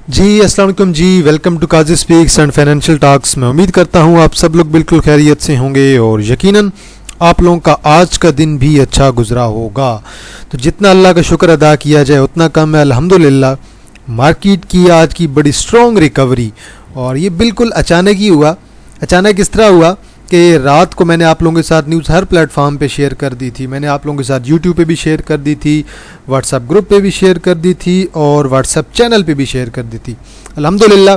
जी अस्सलाम वालेकुम जी, welcome to Kazi speaks and financial talks. मैं उम्मीद करता हूँ आप सब लोग बिल्कुल खैरियत से होंगे और यकीनन आप लोगों का आज का दिन भी अच्छा गुजरा होगा। तो जितना अल्लाह का शुक्र अदा किया जाए उतना कम है। अल्हम्दुलिल्लाह मार्केट की आज की बड़ी स्ट्रॉन्ग रिकवरी, और ये बिल्कुल अचानक ही हुआ। अचानक इस तरह हुआ कि रात को मैंने आप लोगों के साथ न्यूज़ हर प्लेटफॉर्म पे शेयर कर दी थी। मैंने आप लोगों के साथ यूट्यूब पे भी शेयर कर दी थी, व्हाट्सएप ग्रुप पे भी शेयर कर दी थी और व्हाट्सएप चैनल पे भी शेयर कर दी थी। अल्हम्दुलिल्लाह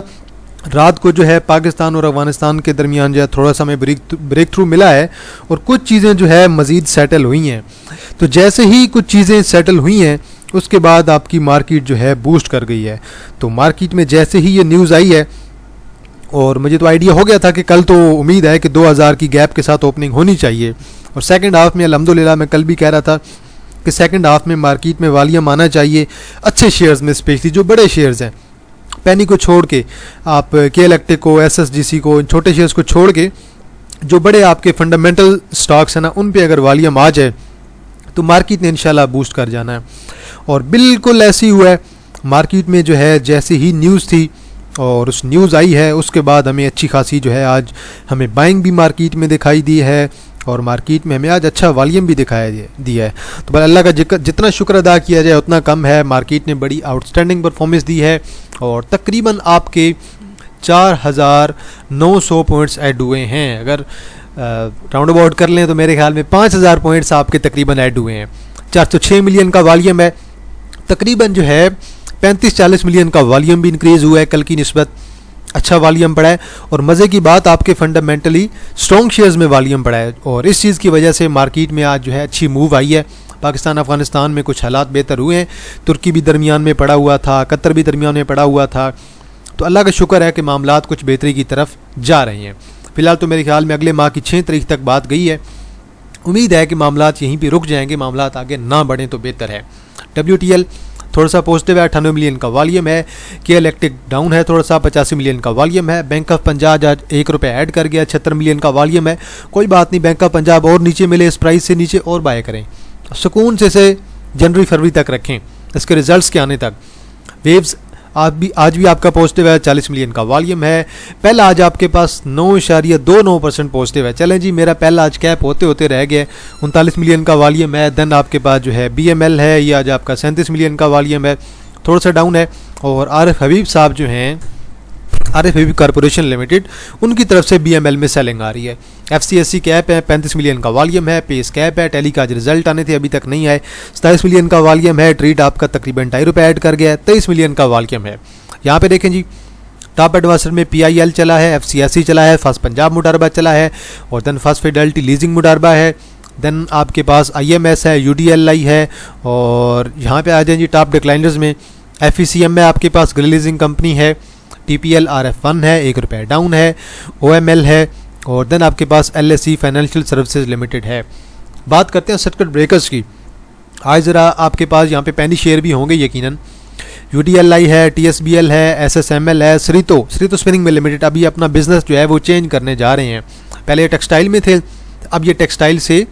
रात को जो है पाकिस्तान और अफ़गानिस्तान के दरमियान जो है थोड़ा सा हमें ब्रेक थ्रू मिला है और कुछ चीज़ें जो है मज़ीद सेटल हुई हैं। तो जैसे ही कुछ चीज़ें सेटल हुई हैं उसके बाद आपकी मार्केट जो है बूस्ट कर गई है। तो मार्केट में जैसे ही ये न्यूज़ आई है, और मुझे तो आइडिया हो गया था कि कल तो उम्मीद है कि 2000 की गैप के साथ ओपनिंग होनी चाहिए, और सेकंड हाफ में अल्हम्दुलिल्लाह मैं कल भी कह रहा था कि सेकंड हाफ में मार्केट में वॉल्यूम आना चाहिए अच्छे शेयर्स में, स्पेशली जो बड़े शेयर्स हैं। पेनी को छोड़ के आप के इलेक्ट्रिक को, SSGC को, इन छोटे शेयर्स को छोड़ के जो बड़े आपके फंडामेंटल स्टॉक्स हैं ना, उन पे अगर वॉल्यूम आ जाए तो मार्केट ने इंशाल्लाह बूस्ट कर जाना है। और बिल्कुल ऐसे ही हुआ है। मार्केट में जो है जैसे ही न्यूज़ थी और उस न्यूज़ आई है उसके बाद हमें अच्छी खासी जो है आज हमें बाइंग भी मार्केट में दिखाई दी है और मार्केट में हमें आज अच्छा वॉल्यूम भी दिया है। तो बस अल्लाह का जितना शुक्र अदा किया जाए उतना कम है। मार्केट ने बड़ी आउटस्टैंडिंग परफॉर्मेंस दी है और तकरीबन आपके 4900 पॉइंट्स ऐड हुए हैं। अगर राउंड अबाउट कर लें तो मेरे ख्याल में 5000 पॉइंट्स आपके तकरीबन ऐड हुए हैं। 406 मिलियन का वॉल्यूम है, तकरीबन जो है 35-40 मिलियन का वॉल्यूम भी इंक्रीज़ हुआ है कल की निस्बत। अच्छा वॉल्यूम पड़ा है और मज़े की बात आपके फंडामेंटली स्ट्रॉन्ग शेयर्स में वॉल्यूम पड़ा है, और इस चीज़ की वजह से मार्केट में आज जो है अच्छी मूव आई है। पाकिस्तान अफ़गानिस्तान में कुछ हालात बेहतर हुए हैं, तुर्की भी दरमियान में पड़ा हुआ था, कतर भी दरमियान में पड़ा हुआ था। तो अल्लाह का शुक्र है कि मामलात कुछ बेहतरी की तरफ जा रहे हैं। फ़िलहाल तो मेरे ख्याल में अगले माह की 6 तारीख तक बात गई है। उम्मीद है कि मामलात यहीं पर रुक जाएंगे, मामलात आगे ना बढ़ें तो बेहतर है। WTL थोड़ा सा पॉजिटिव है, 98 मिलियन का वॉल्यूम है। के इलेक्ट्रिक डाउन है थोड़ा सा, 85 मिलियन का वॉल्यूम है। बैंक ऑफ पंजाब आज 1 रुपये ऐड कर गया, 76 मिलियन का वॉल्यूम है। कोई बात नहीं, बैंक ऑफ पंजाब और नीचे मिले, इस प्राइस से नीचे और बाय करें, सुकून से इसे जनवरी फरवरी तक रखें, इसके रिजल्ट्स के आने तक। वेव्स आज भी आपका पॉजिटिव है, 40 मिलियन का वॉल्यूम है। पहला आज आपके पास 9.29% पॉजिटिव है। चलें जी, मेरा पहला आज कैप होते होते रह गया, 39 मिलियन का वॉल्यूम है। देन आपके पास जो है BML है, ये आज आपका 37 मिलियन का वॉल्यूम है, थोड़ा सा डाउन है। और आरिफ हबीब साहब जो हैं, आरिफ हबीब कॉरपोरेशन लिमिटेड, उनकी तरफ से BML में सेलिंग आ रही है। FCSC कैप है, 35 मिलियन का वॉल्यूम है। पेस कैप है, टेली का आज रिजल्ट आने थे, अभी तक नहीं आए, 27 मिलियन का वॉल्यूम है। ट्रीट आपका तकरीबन 2.5 रुपये ऐड कर गया, 23 मिलियन का वॉल्यूम है। यहाँ पे देखें जी, टॉप एडवांसर में PIL चला है, FCSC चला है, फर्स्ट पंजाब मुडारबा चला है, और देन फर्स्ट फिडेलिटी लीजिंग मुडारबा है। देन आपके पास IMS है, UDLI है, और यहाँ पे आ जाए जी टॉप डिक्लाइनर्स में FECM में आपके पास ग्रिल लीजिंग कंपनी है, TPL RF1 है, 1 रुपये डाउन है, OML है, और देन आपके पास LSE फाइनेंशियल सर्विसेज लिमिटेड है। बात करते हैं सर्किट ब्रेकर्स की। आज ज़रा आपके पास यहाँ पे पेनी शेयर भी होंगे यकीनन। UDLI है, TSBL है, SSML है, श्रीतो स्पिनिंग मिल लिमिटेड अभी अपना बिजनेस जो है वो चेंज करने जा रहे हैं। पहले ये टेक्सटाइल में थे, अब ये टेक्सटाइल से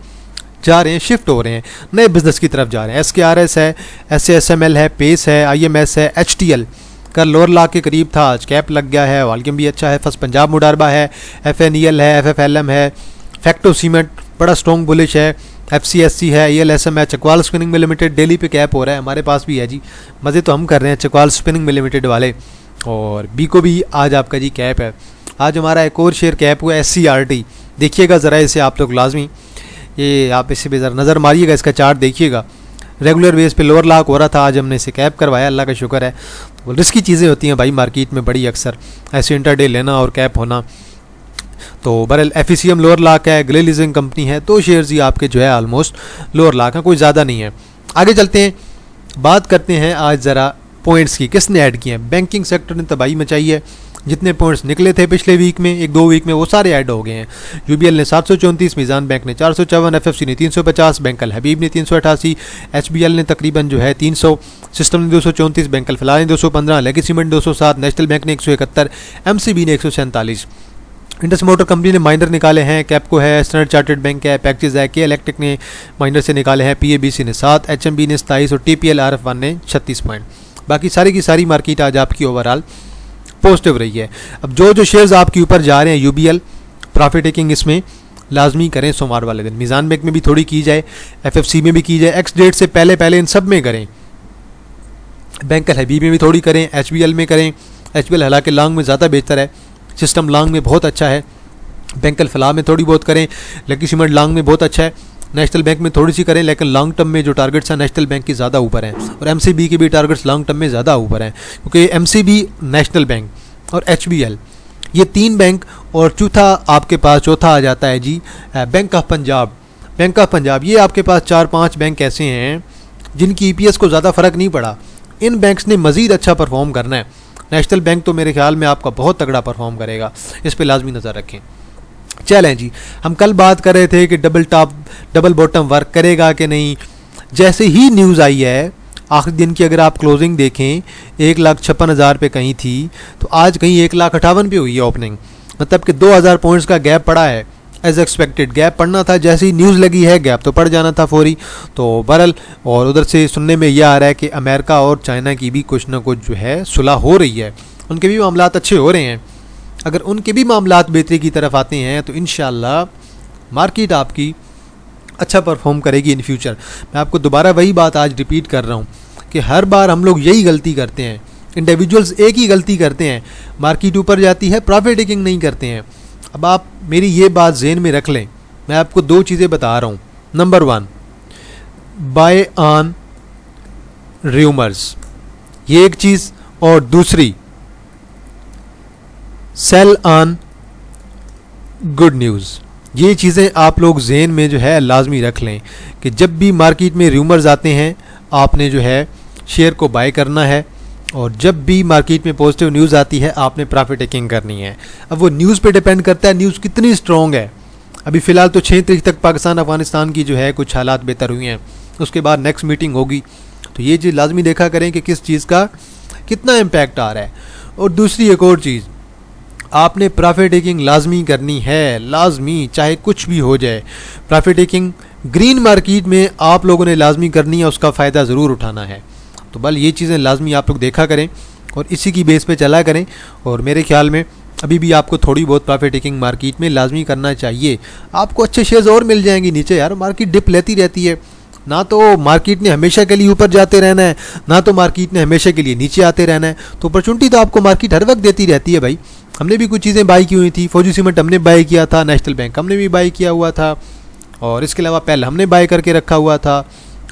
जा रहे हैं, शिफ्ट हो रहे हैं, नए बिजनेस की तरफ जा रहे हैं। SKRS है, SASML है, पेस है, IMS है, HTL कल लोअर ला के करीब था, आज कैप लग गया है, वॉल्यूम भी अच्छा है। फर्स्ट पंजाब मुडारबा है, FNEL है, FFLM है, फैक्टो सीमेंट बड़ा स्ट्रॉन्ग बुलिश है, FCSC है, ELSM है, Chakwal spinning mill limited daily पे कैप हो रहा है, हमारे पास भी है जी, मज़े तो हम कर रहे हैं चकवाल स्पिनिंग मिल लिमिटेड वाले। और बी को भी आज आपका जी कैप है। आज हमारा एक और शेयर कैप हुआ है, SCRT, देखिएगा ज़रा इसे आप लोग लाजमी, ये आप इसे भी ज़रा नज़र मारिएगा, इसका चार्ट देखिएगा। रेगुलर बेस पे लोअर लॉक हो रहा था, आज हमने इसे कैप करवाया, अल्लाह का शुक्र है। तो रिस्की चीज़ें होती हैं भाई मार्केट में बड़ी अक्सर, ऐसे इंटरडे लेना और कैप होना। तो बहरहाल FECM लोअर लॉक है, ग्रिल लीजिंग कंपनी है, तो शेयर्स ही आपके जो है ऑलमोस्ट लोअर लॉक है, कोई ज़्यादा नहीं है। आगे चलते हैं, बात करते हैं आज ज़रा पॉइंट्स की, किसने ऐड किए हैं। बैंकिंग सेक्टर ने तबाही मचाई है, जितने पॉइंट्स निकले थे पिछले वीक में, 1-2 वीक में, वो सारे ऐड हो गए हैं। UBL ने 734, मीज़ान बैंक ने 454, FFC ने 350, बैंक अल हबीब ने 388, HBL ने तकरीबन जो है 300, सिस्टम ने 234, बैंक अल फलाह ने 215, लेगी सीमेंट 207, नेशनल बैंक ने 171, MCB ने 147। इंडस मोटर कंपनी ने माइनर निकाले हैं, कैपको है, स्टैंडर्ड चार्टर्ड बैंक है, पैक्चेज है, के इलेक्ट्रिक ने माइनर से निकाले हैं, PABC ने 7, HMB ने 27 और TPL RF1 ने 36 पॉइंट। बाकी सारी की सारी मार्केट आज आपकी ओवरऑल पॉजिटिव रही है। अब जो शेयर्स आपके ऊपर जा रहे हैं, यूबीएल प्रॉफिट टेकिंग इसमें लाजमी करें सोमवार वाले दिन। मीज़ान बैंक में भी थोड़ी की जाए, एफएफसी में भी की जाए, एक्स डेट से पहले इन सब में करें। बैंक अल हबीब में भी थोड़ी करें, एचबीएल में करें। एचबीएल हालांकि लॉन्ग में ज़्यादा बेहतर है, सिस्टम लॉन्ग में बहुत अच्छा है। बैंक अल फलाह में थोड़ी बहुत करें, लकी सीमेंट लॉन्ग में बहुत अच्छा है। नेशनल बैंक में थोड़ी सी करें, लेकिन लॉन्ग टर्म में जो टारगेट्स हैं नेशनल बैंक की ज़्यादा ऊपर हैं, और एमसीबी के भी टारगेट्स लॉन्ग टर्म में ज़्यादा ऊपर हैं, क्योंकि एमसीबी, नेशनल बैंक और एचबीएल ये 3 बैंक, और आपके पास चौथा आ जाता है जी bank of Punjab. Bank of Punjab ये आपके पास 4-5 बैंक ऐसे हैं जिनकी ईपीएस को ज़्यादा फ़र्क नहीं पड़ा। इन बैंक्स ने मज़ीद अच्छा परफॉर्म करना है। नेशनल बैंक तो मेरे ख्याल में आपका बहुत तगड़ा परफॉर्म करेगा, इस पर लाजमी नज़र रखें। चलें जी, हम कल बात कर रहे थे कि डबल बॉटम वर्क करेगा कि नहीं। जैसे ही न्यूज़ आई है, आखिरी दिन की अगर आप क्लोजिंग देखें 1,56,000 पे कहीं थी, तो आज कहीं 1,58,000 पे हुई है ओपनिंग। मतलब कि 2,000 पॉइंट्स का गैप पड़ा है। एज एक्सपेक्टेड गैप पड़ना था, जैसे ही न्यूज़ लगी है गैप तो पड़ जाना था फौरी। तो बहरहाल, और उधर से सुनने में यह आ रहा है कि अमेरिका और चाइना की भी कुछ ना कुछ जो है सुलह हो रही है, उनके भी मामलात अच्छे हो रहे हैं। अगर उनके भी मामलात बेहतरी की तरफ आते हैं तो इंशाल्लाह मार्केट आपकी अच्छा परफॉर्म करेगी इन फ्यूचर। मैं आपको दोबारा वही बात आज रिपीट कर रहा हूँ कि हर बार हम लोग यही गलती करते हैं, इंडिविजुअल्स एक ही गलती करते हैं, मार्केट ऊपर जाती है प्रॉफिट टेकिंग नहीं करते हैं। अब आप मेरी ये बात ज़हन में रख लें, मैं आपको 2 चीज़ें बता रहा हूँ। नंबर 1, बाय ऑन र्यूमर्स, ये एक चीज़, और दूसरी सेल ऑन गुड न्यूज़। ये चीज़ें आप लोग ज़हन में जो है लाजमी रख लें कि जब भी मार्केट में र्यूमर्स आते हैं आपने जो है शेयर को बाय करना है, और जब भी मार्केट में पॉजिटिव न्यूज़ आती है आपने प्रॉफिट टेकिंग करनी है। अब वो न्यूज़ पे डिपेंड करता है न्यूज़ कितनी स्ट्रॉन्ग है। अभी फ़िलहाल तो 6 तारीख तक पाकिस्तान अफगानिस्तान की जो है कुछ हालात बेहतर हुई हैं, उसके बाद नेक्स्ट मीटिंग होगी, तो ये चीज़ लाजमी देखा करें कि किस चीज़ का कितना इम्पैक्ट आ रहा है। और दूसरी एक और चीज़, आपने प्रॉफिट टेकिंग लाजमी करनी है, लाजमी, चाहे कुछ भी हो जाए। प्रॉफिट टेकिंग ग्रीन मार्केट में आप लोगों ने लाजमी करनी है, उसका फ़ायदा ज़रूर उठाना है। तो बल ये चीज़ें लाजमी आप लोग देखा करें और इसी की बेस पे चला करें। और मेरे ख्याल में अभी भी आपको थोड़ी बहुत प्रॉफिट टेकिंग मार्केट में लाजमी करना चाहिए। आपको अच्छे शेयर्स और मिल जाएंगे नीचे, यार मार्केट डिप लेती रहती है। ना तो मार्केट ने हमेशा के लिए ऊपर जाते रहना है, ना तो मार्केट ने हमेशा के लिए नीचे आते रहना है। तो अपॉर्चुनिटी तो आपको मार्केट हर वक्त देती रहती है भाई। हमने भी कुछ चीज़ें बाई की हुई थी, फौजी सीमेंट हमने बाई किया था, नेशनल बैंक हमने भी बाई किया हुआ था, और इसके अलावा पहले हमने बाय करके रखा हुआ था।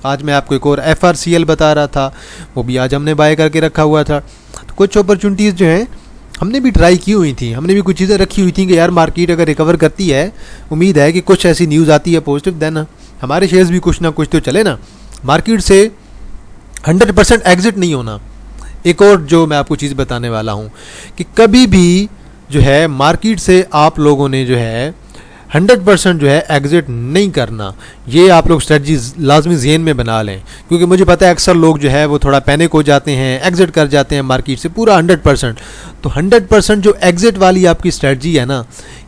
आज मैं आपको एक और FRCL बता रहा था, वो भी आज हमने बाय करके रखा हुआ था। तो कुछ अपॉर्चुनिटीज़ जो हैं हमने भी ट्राई की हुई थी, हमने भी कुछ चीज़ें रखी हुई थी कि यार मार्केट अगर रिकवर करती है, उम्मीद है कि कुछ ऐसी न्यूज़ आती है पॉजिटिव, देन हमारे शेयर्स भी कुछ ना कुछ तो चले ना। मार्केट से 100% एग्जिट नहीं होना। एक और जो मैं आपको चीज़ बताने वाला हूँ कि कभी भी जो है मार्केट से आप लोगों ने जो है 100% जो है एग्जिट नहीं करना। ये आप लोग स्ट्रेटजी लाजमी ज़हन में बना लें, क्योंकि मुझे पता है अक्सर लोग जो है वो थोड़ा पैनिक हो जाते हैं, एग्जिट कर जाते हैं मार्केट से पूरा 100%। तो 100% जो एग्जिट वाली आपकी स्ट्रेटजी है ना,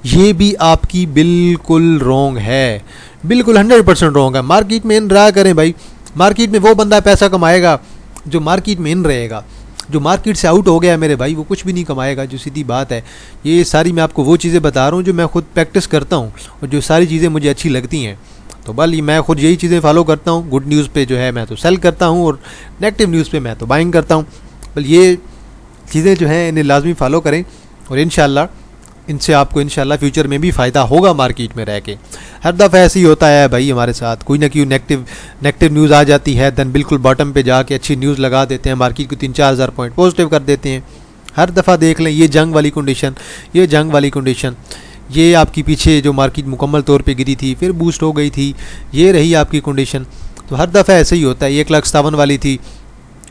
ये भी आपकी बिल्कुल रॉन्ग है, बिल्कुल 100% रॉन्ग है। मार्केट में इन रहा करें भाई। मार्केट में वो बंदा पैसा कमाएगा जो मार्केट में इन रहेगा। जो मार्केट से आउट हो गया मेरे भाई, वो कुछ भी नहीं कमाएगा, जो सीधी बात है। ये सारी मैं आपको वो चीज़ें बता रहा हूँ जो मैं खुद प्रैक्टिस करता हूँ और जो सारी चीज़ें मुझे अच्छी लगती हैं। तो बल मैं खुद यही चीज़ें फॉलो करता हूँ। गुड न्यूज़ पे जो है मैं तो सेल करता हूँ, और नेगेटिव न्यूज़ पे मैं तो बाइंग करता हूँ। बल ये चीज़ें जो हैं इन्हें लाजमी फॉलो करें, और इंशाल्लाह इनसे आपको इंशाल्लाह फ्यूचर में भी फ़ायदा होगा मार्केट में रह के। हर दफ़ा ऐसे ही होता है भाई हमारे साथ, कोई ना कोई नेगेटिव न्यूज़ आ जाती है, देन बिल्कुल बॉटम पे जाके अच्छी न्यूज़ लगा देते हैं, मार्केट को 3-4 हज़ार पॉइंट पॉजिटिव कर देते हैं। हर दफ़ा देख लें, ये जंग वाली कंडीशन, ये जंग वाली कंडीशन, ये आपकी पीछे जो मार्केट मुकम्मल तौर पर गिरी थी फिर बूस्ट हो गई थी, ये रही आपकी कंडीशन। तो हर दफ़ा ऐसे ही होता है। 1,57,000 वाली थी,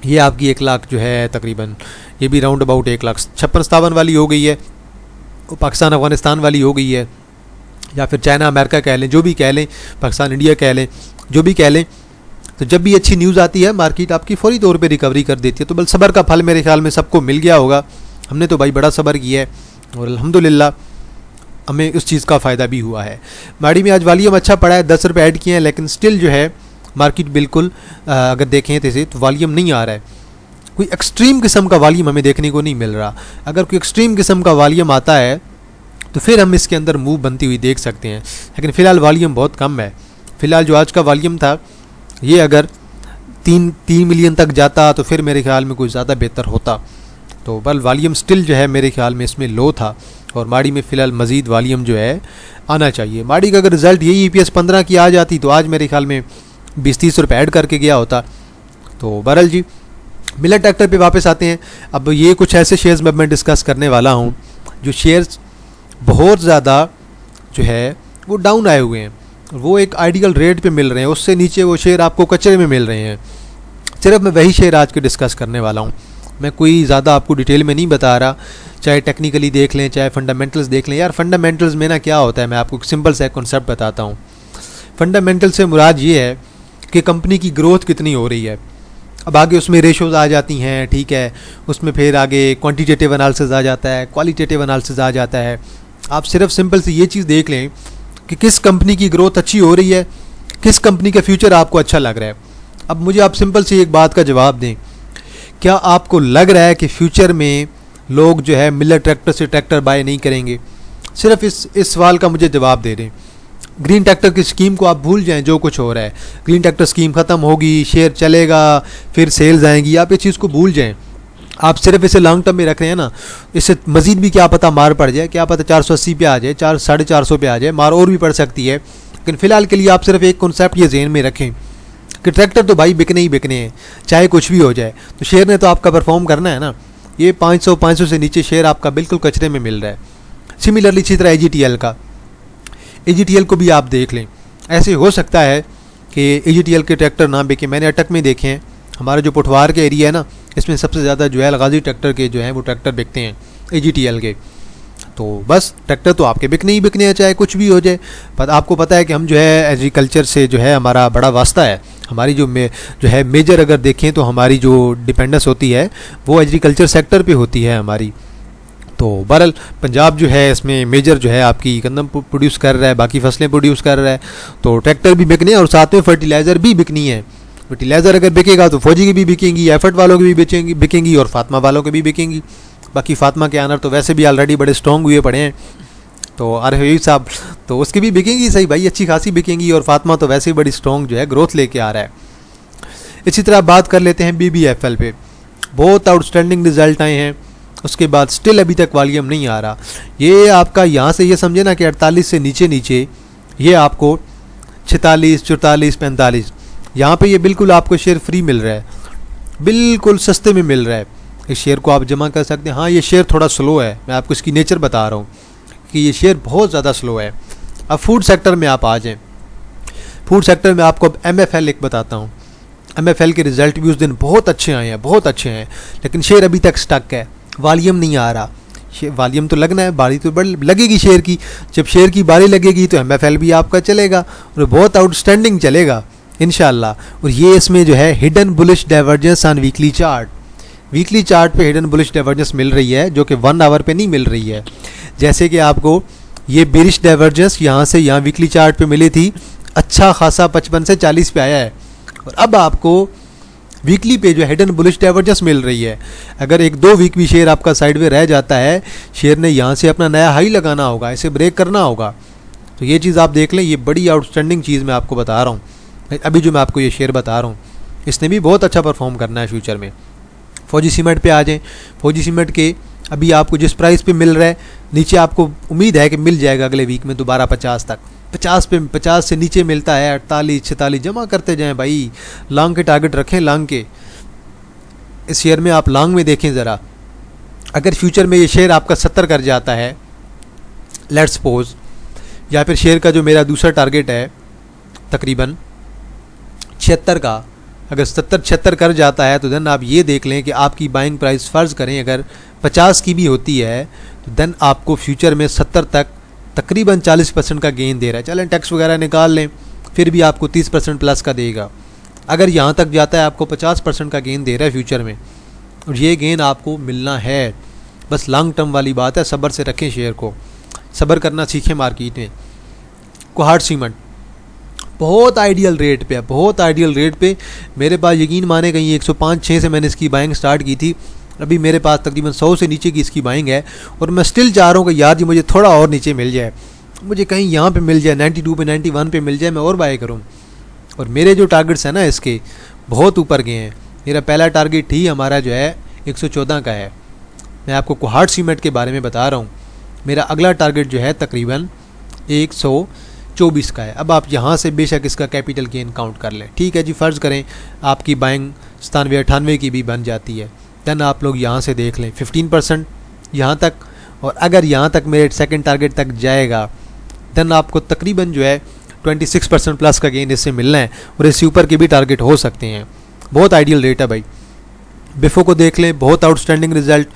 ये आपकी 1 लाख जो है तकरीबन, ये भी राउंड अबाउट 1,56,57 वाली हो गई है, वो पाकिस्तान अफगानिस्तान वाली हो गई है, या फिर चाइना अमेरिका कह लें, जो भी कह लें, पाकिस्तान इंडिया कह लें, जो भी कह लें। तो जब भी अच्छी न्यूज़ आती है मार्केट आपकी फौरी तौर पे रिकवरी कर देती है। तो बल सब्र का फल मेरे ख्याल में सबको मिल गया होगा। हमने तो भाई बड़ा सब्र किया है और अल्हम्दुलिल्लाह हमें उस चीज़ का फ़ायदा भी हुआ है। माड़ी में आज वॉल्यूम अच्छा पड़ा है, 10 रुपये ऐड किए हैं, लेकिन स्टिल जो है मार्केट बिल्कुल अगर देखें तो वॉल्यूम नहीं आ रहा है। कोई एक्सट्रीम किस्म का वॉल्यूम हमें देखने को नहीं मिल रहा। अगर कोई एक्सट्रीम किस्म का वॉल्यूम आता है तो फिर हम इसके अंदर मूव बनती हुई देख सकते हैं, लेकिन फ़िलहाल वॉल्यूम बहुत कम है। फ़िलहाल जो आज का वॉल्यूम था ये अगर 3 मिलियन तक जाता तो फिर मेरे ख्याल में कुछ ज़्यादा बेहतर होता। तो बल वॉल्यूम स्टिल जो है मेरे ख्याल में इसमें लो था, और माड़ी में फ़िलहाल मज़ीद वॉल्यूम जो है आना चाहिए। माड़ी का अगर रिज़ल्ट यही EPS 15 की आ जाती तो आज मेरे ख्याल में 20-30 रुपये ऐड करके गया होता। तो बहरहाल जी, मिलर ट्रैक्टर पे वापस आते हैं। अब ये कुछ ऐसे शेयर्स में मैं डिस्कस करने वाला हूँ जो शेयर्स बहुत ज़्यादा जो है वो डाउन आए हुए हैं, वो एक आइडियल रेट पे मिल रहे हैं, उससे नीचे वो शेयर आपको कचरे में मिल रहे हैं। सिर्फ मैं वही शेयर आज के डिस्कस करने वाला हूँ। मैं कोई ज़्यादा आपको डिटेल में नहीं बता रहा, चाहे टेक्निकली देख लें चाहे फंडामेंटल्स देख लें। यार फंडामेंटल्स में ना क्या होता है, मैं आपको एक सिंपल सा कॉन्सेप्ट बताता हूँ। फंडामेंटल से मुराद ये है कि कंपनी की ग्रोथ कितनी हो रही है। अब आगे उसमें रेशोज़ आ जाती हैं, ठीक है, उसमें फिर आगे क्वांटिटेटिव एनालिसिस आ जाता है, क्वालिटेटिव एनालिसिस आ जाता है। आप सिर्फ सिंपल सी ये चीज़ देख लें कि किस कंपनी की ग्रोथ अच्छी हो रही है, किस कंपनी का फ्यूचर आपको अच्छा लग रहा है। अब मुझे आप सिंपल सी एक बात का जवाब दें, क्या आपको लग रहा है कि फ्यूचर में लोग जो है मिलर ट्रैक्टर से ट्रैक्टर बाय नहीं करेंगे? सिर्फ इस सवाल का मुझे जवाब दे दें। ग्रीन ट्रैक्टर की स्कीम को आप भूल जाएं, जो कुछ हो रहा है, ग्रीन ट्रैक्टर स्कीम ख़त्म होगी, शेयर चलेगा, फिर सेल्स आएंगी, आप इस चीज़ को भूल जाएं। आप सिर्फ इसे लॉन्ग टर्म में रख रहे हैं ना, इससे मज़ीद भी क्या पता मार पड़ जाए, क्या पता 480 पे आ जाए, 400-450 पे आ जाए, मार और भी पड़ सकती है। लेकिन फ़िलहाल के लिए आप सिर्फ एक कॉन्सेप्ट ये ज़हन में रखें कि ट्रैक्टर तो भाई बिकने ही बिकने हैं, चाहे कुछ भी हो जाए। तो शेयर ने तो आपका परफॉर्म करना है ना। ये 500 से नीचे शेयर आपका बिल्कुल कचरे में मिल रहा है। सिमिलरली इसी तरह AGTL को भी आप देख लें। ऐसे हो सकता है कि AGTL के ट्रैक्टर ना बिके। मैंने अटक में देखे हैं, हमारा जो पुठवार के एरिया है ना, इसमें सबसे ज़्यादा जो है गाजी ट्रैक्टर के जो हैं वो ट्रैक्टर बिकते हैं AGTL के। तो बस ट्रैक्टर तो आपके बिकने ही बिकने हैं, चाहे कुछ भी हो जाए। पर आपको पता है कि हम जो है एग्रीकल्चर से जो है हमारा बड़ा वास्ता है। हमारी जो है मेजर अगर देखें तो हमारी जो डिपेंडेंस होती है वो एग्रीकल्चर सेक्टर पे होती है हमारी। तो बहरहाल पंजाब जो है इसमें मेजर जो है आपकी गंदम प्रोड्यूस कर रहा है, बाकी फसलें प्रोड्यूस कर रहा है। तो ट्रैक्टर भी बिकने हैं और साथ में फर्टिलाइज़र भी बिकनी है। फर्टिलाइज़र अगर बिकेगा तो फौजी की भी बिकेंगी, एफर्ट वालों की भी बिकेंगी और फातिमा वालों की भी बिकेंगी। बाकी फातिमा के आनर तो वैसे भी ऑलरेडी बड़े स्ट्रॉन्ग हुए पड़े हैं, तो अरे साहब तो उसकी भी बिकेंगी, सही भाई, अच्छी खासी बिकेंगी। और फातिमा तो वैसे ही बड़ी स्ट्रॉन्ग जो है ग्रोथ लेके आ रहा है। इसी तरह बात कर लेते हैं BBFL पे। बहुत आउटस्टैंडिंग रिजल्ट आए हैं, उसके बाद स्टिल अभी तक वॉल्यूम नहीं आ रहा। ये आपका यहाँ से ये समझे ना कि 48 से नीचे ये आपको 46, 44, 45 यहाँ पे ये बिल्कुल आपको शेयर फ्री मिल रहा है, बिल्कुल सस्ते में मिल रहा है। इस शेयर को आप जमा कर सकते हैं। हाँ, ये शेयर थोड़ा स्लो है, मैं आपको इसकी नेचर बता रहा हूँ कि ये शेयर बहुत ज़्यादा स्लो है। अब फूड सेक्टर में आप आ जाएँ। फूड सेक्टर में आपको अब MFL एक बताता हूँ। MFL के रिज़ल्ट भी उस दिन बहुत अच्छे आए हैं, बहुत अच्छे हैं, लेकिन शेयर अभी तक स्टक है, वॉल्यूम नहीं आ रहा। वॉल्यूम तो लगना है, बारी तो लगेगी शेयर की। जब शेयर की बारी लगेगी तो MFL भी आपका चलेगा और बहुत आउटस्टैंडिंग चलेगा इंशाल्लाह। और ये इसमें जो है hidden bullish divergence on weekly chart पे हिडन बुलिश डाइवर्जेंस मिल रही है, जो कि 1 आवर पे नहीं मिल रही है। जैसे कि आपको ये बेरिश डाइवर्जेंस यहाँ से यहाँ वीकली चार्ट पे मिली थी, अच्छा खासा 55 से 40 पे आया है, और अब आपको वीकली पे जो हिडन बुलिश डाइवर्जेंस मिल रही है। अगर 1-2 वीक भी शेयर आपका साइडवे रह जाता है, शेयर ने यहाँ से अपना नया हाई लगाना होगा, इसे ब्रेक करना होगा। तो ये चीज़ आप देख लें, ये बड़ी आउटस्टैंडिंग चीज़ मैं आपको बता रहा हूँ। अभी जो मैं आपको ये शेयर बता रहा हूँ, इसने भी बहुत अच्छा परफॉर्म करना है फ्यूचर में। फौजी सीमेंट पे आ जाएं। फौजी सीमेंट के अभी आपको जिस प्राइस पे मिल रहा है, नीचे आपको उम्मीद है कि मिल जाएगा अगले वीक में दोबारा 50 तक। 50 से नीचे मिलता है 48, 46 जमा करते जाएं भाई। लॉन्ग के टारगेट रखें, लॉन्ग के। इस शेयर में आप लॉन्ग में देखें ज़रा, अगर फ्यूचर में ये शेयर आपका 70 कर जाता है लेट्स सपोज, या फिर शेयर का जो मेरा दूसरा टारगेट है तकरीबन 76 का, अगर 70-76 कर जाता है तो देन आप ये देख लें कि आपकी बाइंग प्राइस फ़र्ज़ करें अगर 50 की भी होती है तो देन आपको फ्यूचर में 70 तक तकरीबन 40% का गेन दे रहा है। चलें टैक्स वगैरह निकाल लें, फिर भी आपको 30% प्लस का देगा। अगर यहाँ तक जाता है आपको 50% का गेन दे रहा है फ्यूचर में, और ये गेन आपको मिलना है। बस लॉन्ग टर्म वाली बात है, सब्र से रखें शेयर को, सब्र करना सीखें मार्केट में। कोहाट सीमेंट बहुत आइडियल रेट पे है, बहुत आइडियल रेट पे। मेरे पास यकीन माने कहीं 105-6 से मैंने इसकी बाइंग स्टार्ट की थी, अभी मेरे पास तकरीबन 100 से नीचे की इसकी बाइंग है। और मैं स्टिल चाह रहा हूँ कि यार जी मुझे थोड़ा और नीचे मिल जाए, मुझे कहीं यहाँ पे मिल जाए, 92 पे 91 पे मिल जाए, मैं और बाय करूँ। और मेरे जो टारगेट्स हैं ना इसके बहुत ऊपर गए हैं। मेरा पहला टारगेट ही हमारा जो है 114 का है। मैं आपको कोहार्ट सीमेंट के बारे में बता रहा हूँ। मेरा अगला टारगेट जो है तकरीबन 124 का है। अब आप यहाँ से बेशक इसका कैपिटल गेन काउंट कर लें, ठीक है जी। फ़र्ज़ करें आपकी बाइंग 97-98 की भी बन जाती है, देन आप लोग यहाँ से देख लें 15% यहाँ तक। और अगर यहाँ तक मेरे सेकंड टारगेट तक जाएगा देन आपको तकरीबन जो है 26% प्लस का गेन इससे मिलना है, और इससे ऊपर के भी टारगेट हो सकते हैं। बहुत आइडियल रेट है भाई। बिफो को देख लें, बहुत आउटस्टैंडिंग रिजल्ट।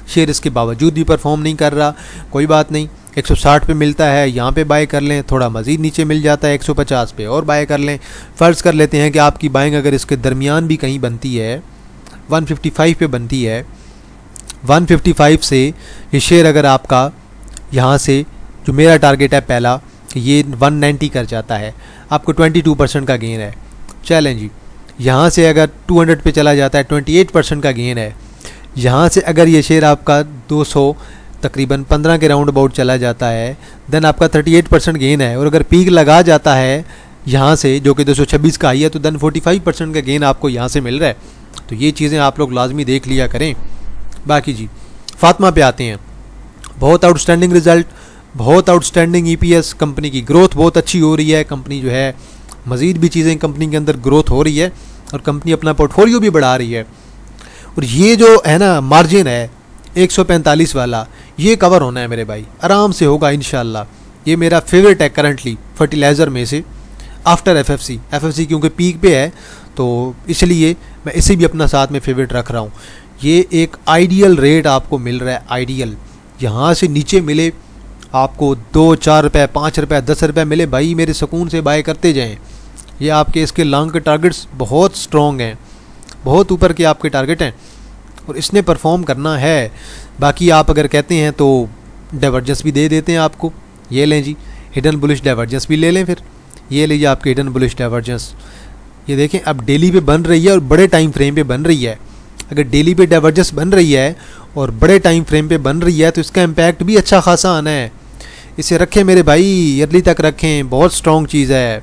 शेयर इसके बावजूद भी परफॉर्म नहीं कर रहा, कोई बात नहीं, 160 पे मिलता है, यहाँ पे बाय कर लें। थोड़ा मज़ीद नीचे मिल जाता है 150 पे, और बाय कर लें। फ़र्ज़ कर लेते हैं कि आपकी बाइंग अगर इसके दरमियान भी कहीं बनती है, 155 पे बनती है, 155 से ये शेयर अगर आपका यहाँ से जो मेरा टारगेट है पहला, ये 190 कर जाता है, आपको 22% का गेन है। चलें जी, यहाँ से अगर 200 पे चला जाता है 28% का गेन है। यहाँ से अगर ये शेयर आपका 200 तकरीबन 15 के राउंड अबाउट चला जाता है देन आपका 38% गेन है। और अगर पीक लगा जाता है यहाँ से जो कि 226 का आई है, तो देन 45% का गेन आपको यहाँ से मिल रहा है। तो ये चीज़ें आप लोग लाजमी देख लिया करें। बाकी जी फातिमा पे आते हैं। बहुत आउटस्टैंडिंग रिज़ल्ट, बहुत आउटस्टैंडिंग EPS, कंपनी की ग्रोथ बहुत अच्छी हो रही है। कंपनी जो है मज़ीद भी चीज़ें कंपनी के अंदर ग्रोथ हो रही है, और कंपनी अपना पोर्टफोलियो भी बढ़ा रही है। और ये जो है ना मार्जिन है 145 वाला, ये कवर होना है मेरे भाई, आराम से होगा इंशाल्लाह। ये मेरा फेवरेट है करंटली फर्टिलाइज़र में से, आफ्टर FFC क्योंकि पीक पे है, तो इसलिए मैं इसे भी अपना साथ में फेवरेट रख रहा हूँ। ये एक आइडियल रेट आपको मिल रहा है, आइडियल। यहाँ से नीचे मिले आपको 2-4 रुपये, 5 रुपये, 10 रुपये मिले भाई, मेरे सुकून से बाय करते जाएँ। ये आपके इसके लॉन्ग के टारगेट्स बहुत स्ट्रॉन्ग हैं, बहुत ऊपर के आपके टारगेट हैं, और इसने परफॉर्म करना है। बाकी आप अगर कहते हैं तो डाइवर्जेंस भी दे देते हैं आपको। ये लें जी, हिडन बुलिश डाइवर्जेंस भी ले लें। फिर ये लीजिए आपकी हिडन बुलिश डाइवर्जेंस, ये देखें अब डेली पे बन रही है और बड़े टाइम फ्रेम पे बन रही है। अगर डेली पे डाइवर्जेंस बन रही है और बड़े टाइम फ्रेम पे बन रही है तो इसका इम्पैक्ट भी अच्छा खासा आना है। इसे रखें मेरे भाई, अर्ली तक रखें, बहुत स्ट्रॉन्ग चीज़ है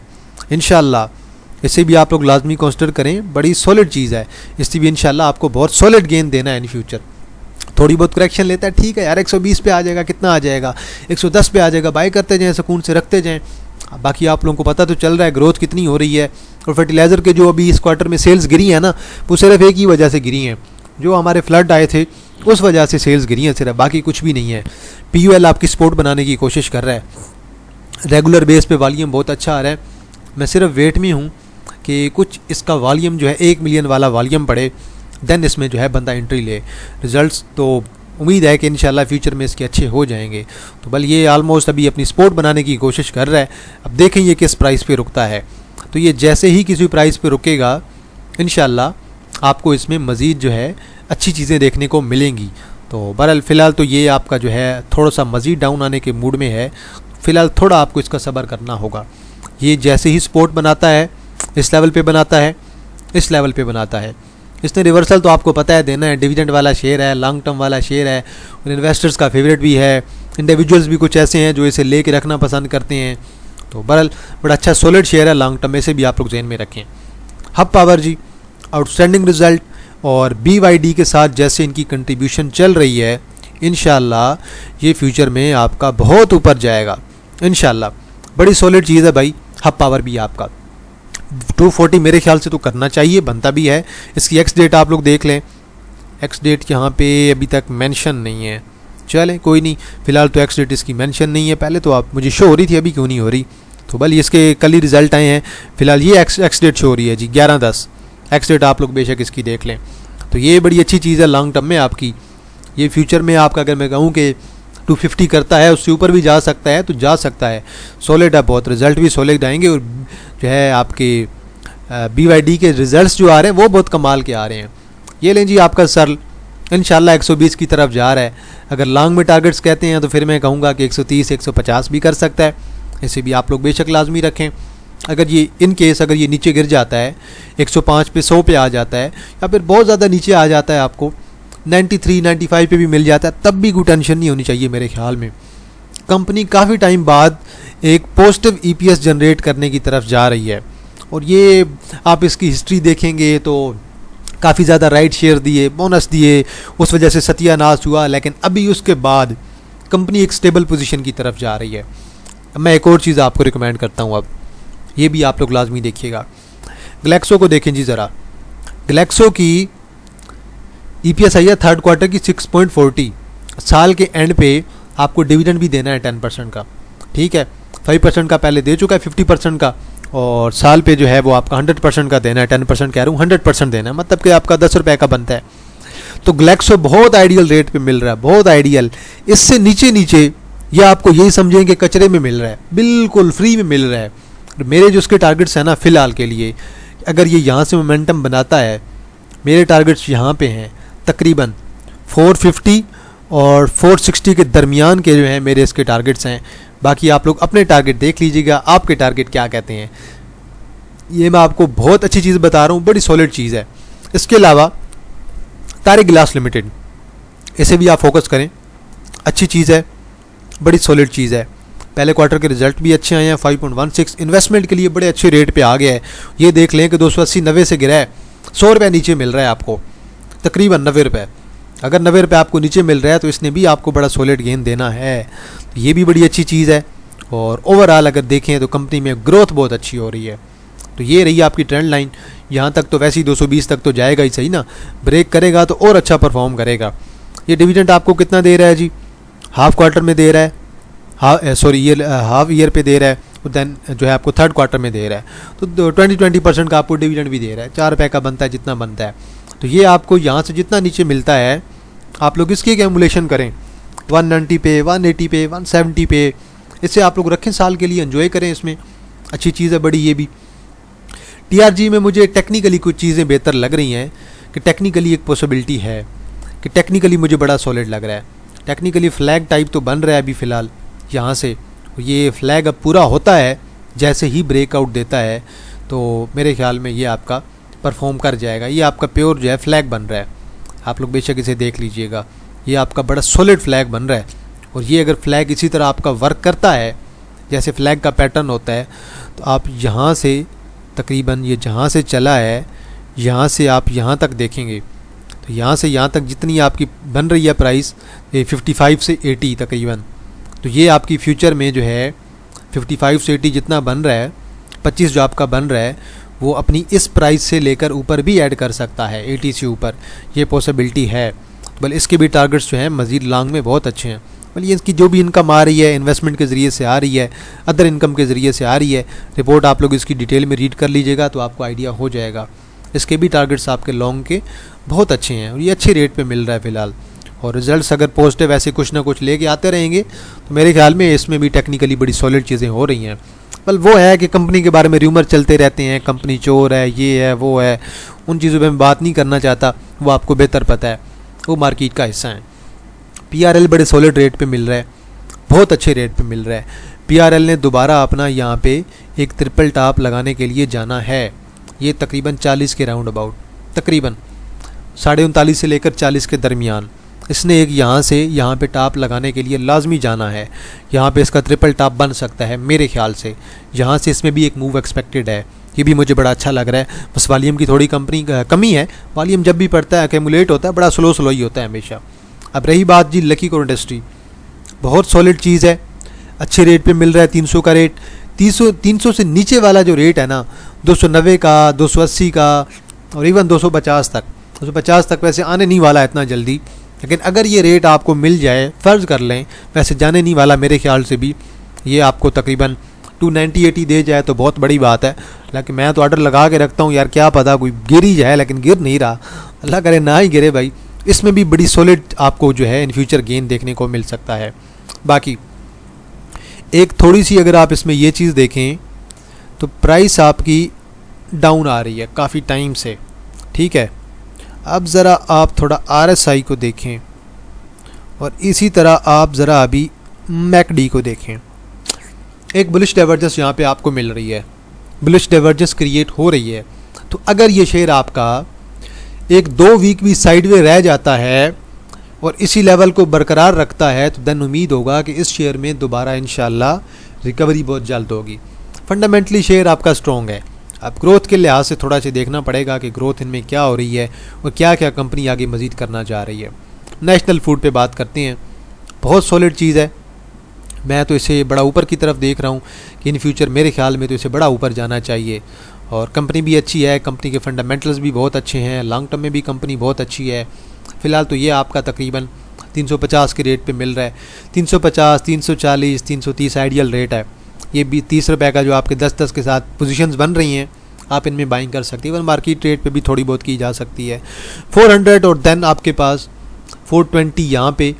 इंशाल्लाह। इसे भी आप लोग लाजमी कंसिडर करें, बड़ी सॉलिड चीज़ है। इससे भी इंशाल्लाह आपको बहुत सॉलिड गेन देना है इन फ्यूचर। थोड़ी बहुत करेक्शन लेता है, ठीक है यार, 120 पे आ जाएगा, कितना आ जाएगा, 110 पे आ जाएगा, बाय करते जाएं, सुकून से रखते जाएं। बाकी आप लोगों को पता तो चल रहा है ग्रोथ कितनी हो रही है। और फर्टिलाइज़र के जो अभी इस क्वार्टर में सेल्स गिरी है ना, वो सिर्फ एक ही वजह से गिरी हैं, जो हमारे फ्लड आए थे उस वजह से सेल्स गिरी हैं सिर्फ, बाकी कुछ भी नहीं है। PUL आपकी सपोर्ट बनाने की कोशिश कर रहा है, रेगुलर बेस पे वॉल्यूम बहुत अच्छा आ रहा है। मैं सिर्फ वेट में हूँ कि कुछ इसका वॉल्यूम जो है 1 मिलियन वाला वॉल्यूम पड़े, देन इसमें जो है बंदा एंट्री ले। रिजल्ट्स तो उम्मीद है कि इंशाल्लाह फ्यूचर में इसके अच्छे हो जाएंगे। तो बल ये आलमोस्ट अभी अपनी सपोर्ट बनाने की कोशिश कर रहा है। अब देखें ये किस प्राइस पे रुकता है। तो ये जैसे ही किसी प्राइस पे रुकेगा इंशाल्लाह आपको इसमें मज़ीद जो है अच्छी चीज़ें देखने को मिलेंगी। तो बहरहाल फ़िलहाल तो ये आपका जो है थोड़ा सा मज़ीद डाउन आने के मूड में है। फ़िलहाल थोड़ा आपको इसका सब्र करना होगा। ये जैसे ही सपोर्ट बनाता है, इस लेवल पे बनाता है, इस लेवल पे बनाता है, इसने रिवर्सल तो आपको पता है देना है। डिविडेंड वाला शेयर है, लॉन्ग टर्म वाला शेयर है, और इन्वेस्टर्स का फेवरेट भी है। इंडिविजुअल्स भी कुछ ऐसे हैं जो इसे लेके रखना पसंद करते हैं। तो बहरहाल बड़ा अच्छा सॉलिड शेयर है लॉन्ग टर्म में, से भी आप लोग ज़हन में रखें। हब पावर जी आउटस्टैंडिंग रिजल्ट, और BYD के साथ जैसे इनकी कंट्रीब्यूशन चल रही है इंशाल्लाह ये फ्यूचर में आपका बहुत ऊपर जाएगा इंशाल्लाह। बड़ी सॉलिड चीज़ है भाई। हब पावर भी आपका 240 मेरे ख्याल से तो करना चाहिए, बनता भी है। इसकी एक्स डेट आप लोग देख लें, एक्स डेट यहाँ पे अभी तक मेंशन नहीं है। चलें कोई नहीं, फ़िलहाल तो एक्स डेट इसकी मेंशन नहीं है। पहले तो आप मुझे शो हो रही थी, अभी क्यों नहीं हो रही। तो बल इसके कल ही रिज़ल्ट आए हैं। फ़िलहाल ये एक्स डेट शो हो रही है जी 11/10। एक्स डेट आप लोग बेशक इसकी देख लें। तो ये बड़ी अच्छी चीज़ है लॉन्ग टर्म में आपकी। ये फ्यूचर में आपका अगर मैं कहूँ कि 250 करता है, उससे ऊपर भी जा सकता है तो जा सकता है। सॉलिड है बहुत, रिज़ल्ट भी सॉलिड आएंगे। और जो है आपके BYD के रिज़ल्ट्स जो आ रहे हैं वो बहुत कमाल के आ रहे हैं। ये लें जी आपका सर्ल इंशाल्लाह 120 की तरफ जा रहा है। अगर लॉन्ग में टारगेट्स कहते हैं तो फिर मैं कहूँगा कि 130 150 भी कर सकता है। इसे भी आप लोग बेशक लाजमी रखें। अगर ये इन केस अगर ये नीचे गिर जाता है 105 पे 100 पे आ जाता है या फिर बहुत ज़्यादा नीचे आ जाता है, आपको 93 95 पे भी मिल जाता है, तब भी कोई टेंशन नहीं होनी चाहिए मेरे ख्याल में। कंपनी काफ़ी टाइम बाद एक पॉजिटिव EPS जनरेट करने की तरफ जा रही है और ये आप इसकी हिस्ट्री देखेंगे तो काफ़ी ज़्यादा राइट शेयर दिए, बोनस दिए, उस वजह से सत्यानाश हुआ, लेकिन अभी उसके बाद कंपनी एक स्टेबल पोजीशन की तरफ जा रही है। मैं एक और चीज़ आपको रिकमेंड करता हूँ, अब ये भी आप लोग लाजमी देखिएगा। ग्लैक्सो को देखें जी ज़रा। ग्लैक्सो की EPS आई है थर्ड क्वार्टर की 6.40। साल के एंड पे आपको डिविडेंड भी देना है 10% का, ठीक है। 5% का पहले दे चुका है, 50% का, और साल पे जो है वो आपका 100% का देना है। 10% कह रहा हूँ, 100% देना है, मतलब कि आपका 10 रुपये का बनता है। तो ग्लैक्सो बहुत आइडियल रेट पे मिल रहा है, बहुत आइडियल। इससे नीचे नीचे ये आपको यही समझें कि कचरे में मिल रहा है, बिल्कुल फ्री में मिल रहा है। मेरे जो उसके टारगेट्स हैं ना फ़िलहाल के लिए, अगर ये यहाँ से मोमेंटम बनाता है, मेरे टारगेट्स यहाँ पे हैं तकरीबन 450 और 460 के दरमियान के जो हैं मेरे इसके टारगेट्स हैं। बाकी आप लोग अपने टारगेट देख लीजिएगा, आपके टारगेट क्या कहते हैं। ये मैं आपको बहुत अच्छी चीज़ बता रहा हूँ, बड़ी सॉलिड चीज़ है। इसके अलावा तारिक ग्लास लिमिटेड, इसे भी आप फोकस करें, अच्छी चीज़ है, बड़ी सॉलिड चीज़ है। पहले क्वार्टर के रिजल्ट भी अच्छे आए हैं, 5.16 इन्वेस्टमेंट के लिए बड़े अच्छे रेट पे आ गया है। ये देख लें कि 280-90 से गिरा है, 100 रुपये नीचे मिल रहा है आपको, तकरीबन 90 रुपये। अगर 90 रुपये आपको नीचे मिल रहा है तो इसने भी आपको बड़ा सॉलिड गेन देना है, तो ये भी बड़ी अच्छी चीज़ है। और ओवरऑल अगर देखें तो कंपनी में ग्रोथ बहुत अच्छी हो रही है। तो ये रही आपकी ट्रेंड लाइन। यहाँ तक तो वैसे ही 220 तक तो जाएगा ही सही ना, ब्रेक करेगा तो और अच्छा परफॉर्म करेगा। ये डिविडेंड आपको कितना दे रहा है जी, हाफ क्वार्टर में दे रहा है, हाफ ईयर पे दे रहा है, देन जो है आपको थर्ड क्वार्टर में दे रहा है, तो 20% का आपको डिविडेंड भी दे रहा है। 4 रुपये का बनता है जितना बनता है। तो ये आपको यहाँ से जितना नीचे मिलता है आप लोग इसकी कैलकुलेशन करें, 190 पे, 180 पे, 170 पे, इससे आप लोग रखें, साल के लिए एंजॉय करें। इसमें अच्छी चीज़ है बड़ी। ये भी TRG में मुझे टेक्निकली कुछ चीज़ें बेहतर लग रही हैं, कि टेक्निकली एक पॉसिबिलिटी है कि टेक्निकली मुझे बड़ा सॉलिड लग रहा है। टेक्निकली फ्लैग टाइप तो बन रहा है अभी फ़िलहाल यहाँ से, ये फ्लैग अब पूरा होता है, जैसे ही ब्रेकआउट देता है तो मेरे ख्याल में ये आपका परफॉर्म कर जाएगा। ये आपका प्योर जो है फ्लैग बन रहा है, आप लोग बेशक इसे देख लीजिएगा, ये आपका बड़ा सॉलिड फ्लैग बन रहा है। और ये अगर फ्लैग इसी तरह आपका वर्क करता है जैसे फ्लैग का पैटर्न होता है, तो आप यहाँ से तकरीबन ये जहाँ से चला है, यहाँ से आप यहाँ तक देखेंगे तो यहाँ से यहाँ तक जितनी आपकी बन रही है प्राइस, ये 55 से 80 तकरीबन, तो ये आपकी फ्यूचर में जो है 55 से 80 जितना बन रहा है, 25 जो आपका बन रहा है, वो अपनी इस प्राइस से लेकर ऊपर भी ऐड कर सकता है, 80 से ऊपर ये पॉसिबिलिटी है। बल इसके भी टारगेट्स जो हैं मज़ीद लॉन्ग में बहुत अच्छे हैं। बल ये इसकी जो भी इनकम आ रही है इन्वेस्टमेंट के ज़रिए से आ रही है, अदर इनकम के ज़रिए से आ रही है, रिपोर्ट आप लोग इसकी डिटेल में रीड कर लीजिएगा तो आपको आइडिया हो जाएगा। इसके भी टारगेट्स आपके लॉन्ग के बहुत अच्छे हैं और ये अच्छे रेट पे मिल रहा है फ़िलहाल। और रिजल्ट्स अगर पॉजिटिव ऐसे कुछ ना कुछ लेके आते रहेंगे तो मेरे ख्याल में इसमें भी टेक्निकली बड़ी सॉलिड चीज़ें हो रही हैं। बल वो है कि कंपनी के बारे में र्यूमर चलते रहते हैं, कंपनी चोर है, ये है, वो है, उन चीज़ों पर मैं बात नहीं करना चाहता, वो आपको बेहतर पता है, वो मार्केट का हिस्सा है। PRL बड़े सॉलिड रेट पे मिल रहा है, बहुत अच्छे रेट पे मिल रहा है। PRL ने दोबारा अपना यहाँ पे एक ट्रिपल टॉप लगाने के लिए जाना है, ये तकरीबन 40 के राउंड अबाउट, तकरीबन 39.5 से लेकर 40 के दरमियान इसने एक यहाँ से यहाँ पे टॉप लगाने के लिए लाजमी जाना है। यहाँ पे इसका ट्रिपल टॉप बन सकता है मेरे ख्याल से, यहाँ से इसमें भी एक मूव एक्सपेक्टेड है, ये भी मुझे बड़ा अच्छा लग रहा है। बस वॉल्यूम की थोड़ी कमी है, वॉल्यूम जब भी पड़ता है एक्यूमुलेट होता है, बड़ा स्लो ही होता है हमेशा। अब रही बात जी लकी कोर इंडस्ट्री, बहुत सॉलिड चीज़ है, अच्छे रेट पे मिल रहा है। 300 का रेट, 300 से नीचे वाला जो रेट है ना, 290 का, 280 का और इवन 250 तक, 250 तक वैसे आने नहीं वाला है इतना जल्दी, लेकिन अगर ये रेट आपको मिल जाए, फ़र्ज़ कर लें, वैसे जाने नहीं वाला मेरे ख्याल से भी, ये आपको तकरीबन 290-80 दे जाए तो बहुत बड़ी बात है। लेकिन मैं तो ऑर्डर लगा के रखता हूँ यार, क्या पता कोई गिर ही जाए, लेकिन गिर नहीं रहा, अल्लाह करे ना ही गिरे भाई। इसमें भी बड़ी सॉलिड आपको जो है इन फ्यूचर गेन देखने को मिल सकता है। बाकी एक थोड़ी सी अगर आप इसमें ये चीज़ देखें तो प्राइस आपकी डाउन आ रही है काफ़ी टाइम से, ठीक है। अब ज़रा आप थोड़ा RSI को देखें और इसी तरह आप ज़रा अभी MACD को देखें। एक बुलिश डाइवर्जेंस यहाँ पे आपको मिल रही है, बुलिश डाइवर्जेंस क्रिएट हो रही है। तो अगर ये शेयर आपका एक 2 वीक भी साइडवे रह जाता है और इसी लेवल को बरकरार रखता है तो देन उम्मीद होगा कि इस शेयर में दोबारा इंशाल्लाह रिकवरी बहुत जल्द होगी। फंडामेंटली शेयर आपका स्ट्रॉन्ग है। अब ग्रोथ के लिहाज से थोड़ा सा देखना पड़ेगा कि ग्रोथ इनमें क्या हो रही है और क्या क्या कंपनी आगे मज़ीद करना चाह रही है। नेशनल फूड पे बात करते हैं, बहुत सॉलिड चीज़ है। मैं तो इसे बड़ा ऊपर की तरफ देख रहा हूँ कि इन फ्यूचर मेरे ख्याल में तो इसे बड़ा ऊपर जाना चाहिए और कंपनी भी अच्छी है, कंपनी के फंडामेंटल्स भी बहुत अच्छे हैं, लॉन्ग टर्म में भी कंपनी बहुत अच्छी है। फ़िलहाल तो ये आपका तकरीबन 350 के रेट पे मिल रहा है। 350, 340, 330 आइडियल रेट है। ये भी 30 रुपये का जो आपके 10-10 के साथ पोजीशंस बन रही हैं, आप इनमें बाइंग कर सकती है। इवन मार्केट रेट पे भी थोड़ी बहुत की जा सकती है। 400 और देन आपके पास 420